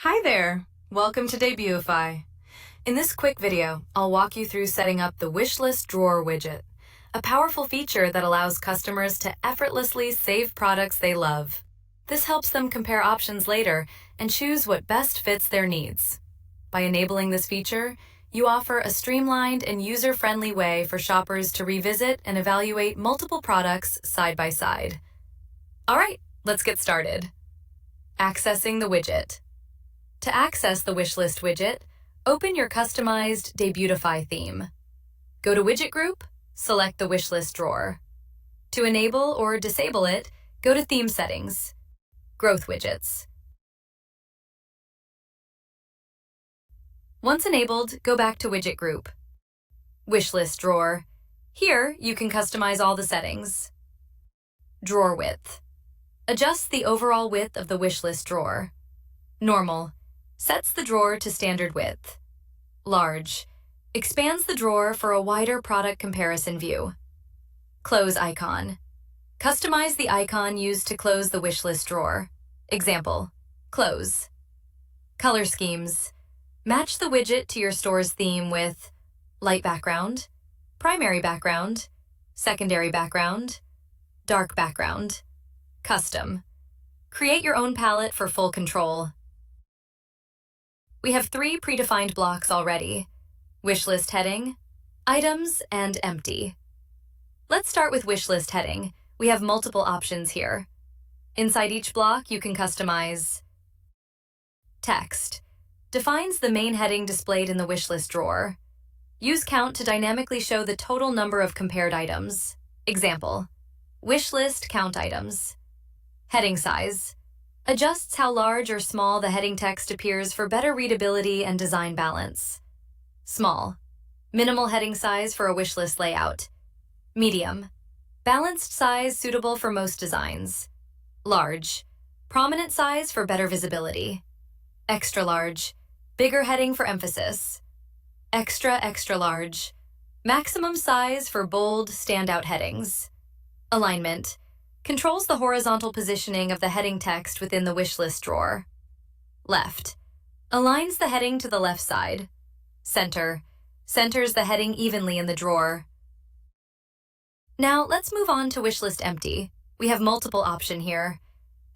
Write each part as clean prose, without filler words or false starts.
Hi there! Welcome to Debutify. In this quick video, I'll walk you through setting up the Wishlist Drawer widget, a powerful feature that allows customers to effortlessly save products they love. This helps them compare options later and choose what best fits their needs. By enabling this feature, you offer a streamlined and user-friendly way for shoppers to revisit and evaluate multiple products side by side. All right, let's get started. Accessing the widget. To access the Wishlist widget, open your customized Debutify theme. Go to Widget Group, select the Wishlist Drawer. To enable or disable it, go to Theme Settings, Growth Widgets. Once enabled, go back to Widget Group. Wishlist Drawer. Here, you can customize all the settings. Drawer Width. Adjust the overall width of the Wishlist Drawer. Normal. Sets the drawer to standard width. Large. Expands the drawer for a wider product comparison view. Close icon. Customize the icon used to close the wishlist drawer. Example, close. Color schemes. Match the widget to your store's theme with light background, primary background, secondary background, dark background. Custom. Create your own palette for full control. We have 3 predefined blocks already: wishlist heading, items, and empty. Let's start with wishlist heading. We have multiple options here. Inside each block, you can customize text. Defines the main heading displayed in the wishlist drawer. Use count to dynamically show the total number of compared items. Example, wishlist count items. Heading size. Adjusts how large or small the heading text appears for better readability and design balance. Small. Minimal heading size for a wishlist layout. Medium. Balanced size suitable for most designs. Large. Prominent size for better visibility. Extra large. Bigger heading for emphasis. Extra large. Maximum size for bold, standout headings. Alignment. Controls the horizontal positioning of the heading text within the wishlist drawer. Left. Aligns the heading to the left side. Center. Centers the heading evenly in the drawer. Now let's move on to wishlist empty. We have multiple options here.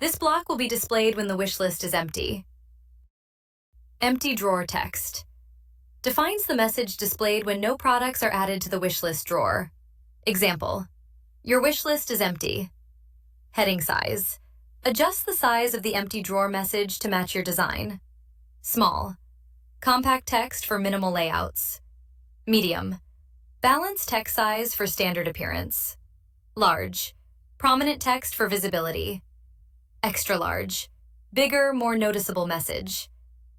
This block will be displayed when the wishlist is empty. Empty drawer text. Defines the message displayed when no products are added to the wishlist drawer. Example, your wishlist is empty. Heading size. Adjust the size of the empty drawer message to match your design. Small. Compact text for minimal layouts. Medium. Balanced text size for standard appearance. Large. Prominent text for visibility. Extra large. Bigger, more noticeable message.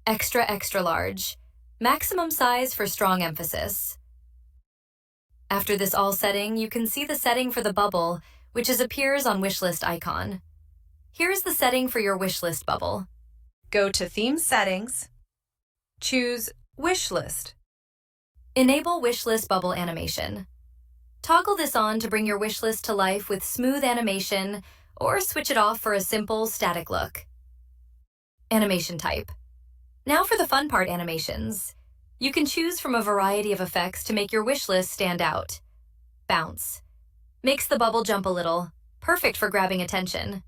Extra large. Maximum size for strong emphasis. After this all setting, you can see the setting for the bubble, which appears on wishlist icon. Here's the setting for your wishlist bubble. Go to Theme Settings. Choose Wishlist. Enable wishlist bubble animation. Toggle this on to bring your wishlist to life with smooth animation, or switch it off for a simple, static look. Animation type. Now for the fun part, animations. You can choose from a variety of effects to make your wishlist stand out. Bounce. Makes the bubble jump a little, perfect for grabbing attention.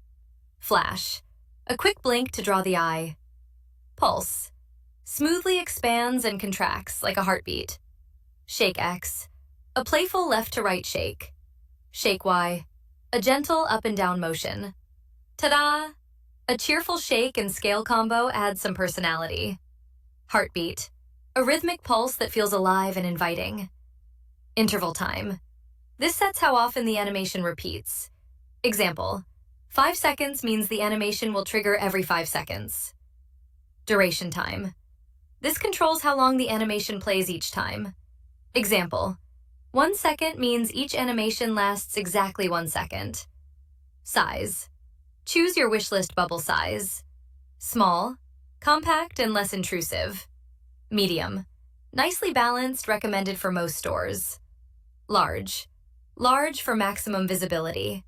Flash. A quick blink to draw the eye. Pulse. Smoothly expands and contracts like a heartbeat. Shake X. A playful left to right shake. Shake Y. A gentle up and down motion. Ta-da! A cheerful shake and scale combo adds some personality. Heartbeat. A rhythmic pulse that feels alive and inviting. Interval time. This sets how often the animation repeats. Example, 5 seconds means the animation will trigger every 5 seconds. Duration time. This controls how long the animation plays each time. Example, 1 second means each animation lasts exactly 1 second. Size. Choose your wishlist bubble size. Small, compact, and less intrusive. Medium. Nicely balanced, recommended for most stores. Large. Large for maximum visibility.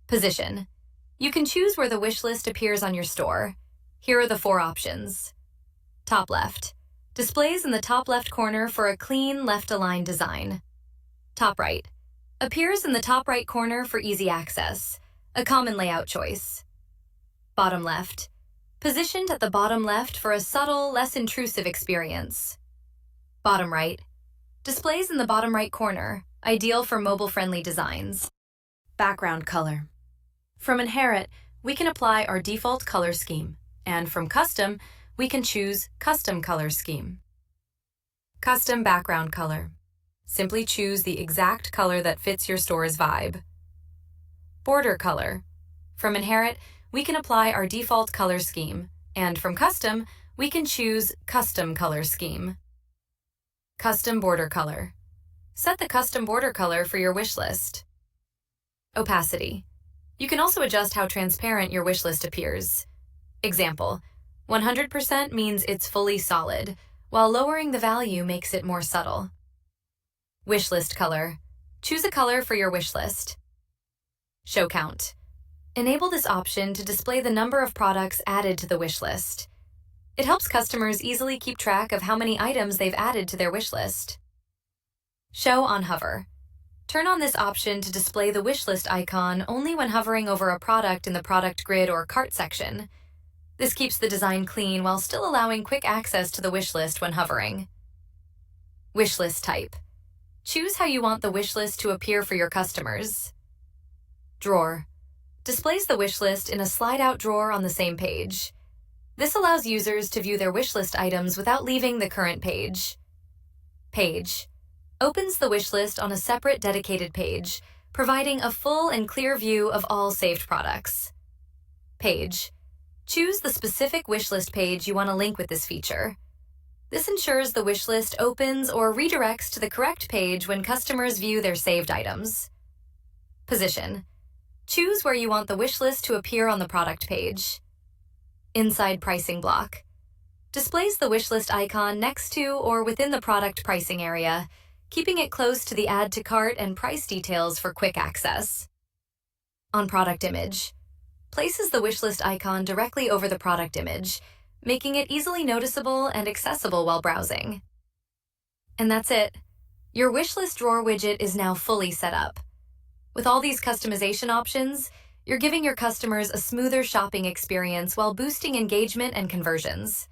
Position. You can choose where the wish list appears on your store. Here are the 4 options. Top left. Displays in the top left corner for a clean, left-aligned design. Top right. Appears in the top right corner for easy access, a common layout choice. Bottom left. Positioned at the bottom left for a subtle, less intrusive experience. Bottom right. Displays in the bottom right corner, ideal for mobile-friendly designs. Background color. From Inherit, we can apply our default color scheme, and from Custom, we can choose Custom Color Scheme. Custom Background Color. Simply choose the exact color that fits your store's vibe. Border color. From Inherit, we can apply our default color scheme, and from Custom, we can choose Custom Color Scheme. Custom border color. Set the custom border color for your wish list. Opacity. You can also adjust how transparent your wish list appears. Example, 100% means it's fully solid, while lowering the value makes it more subtle. Wishlist color. Choose a color for your wish list. Show count. Enable this option to display the number of products added to the wish list. It helps customers easily keep track of how many items they've added to their wish list. Show on hover. Turn on this option to display the wish list icon only when hovering over a product in the product grid or cart section. This keeps the design clean while still allowing quick access to the wish list when hovering. Wish list type. Choose how you want the wish list to appear for your customers. Drawer. Displays the wish list in a slide-out drawer on the same page. This allows users to view their wish list items without leaving the current page. Page. Opens the wish list on a separate dedicated page, providing a full and clear view of all saved products. Page. Choose the specific wish list page you want to link with this feature. This ensures the wish list opens or redirects to the correct page when customers view their saved items. Position. Choose where you want the wish list to appear on the product page. Inside pricing block. Displays the wish list icon next to or within the product pricing area, keeping it close to the add to cart and price details for quick access. On product image. Places the wish list icon directly over the product image, making it easily noticeable and accessible while browsing. And that's it. Your Wishlist Drawer widget is now fully set up. With all these customization options, you're giving your customers a smoother shopping experience while boosting engagement and conversions.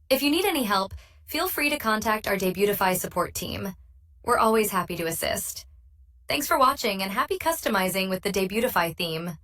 If you need any help, feel free to contact our Debutify support team. We're always happy to assist. Thanks for watching and happy customizing with the Debutify theme.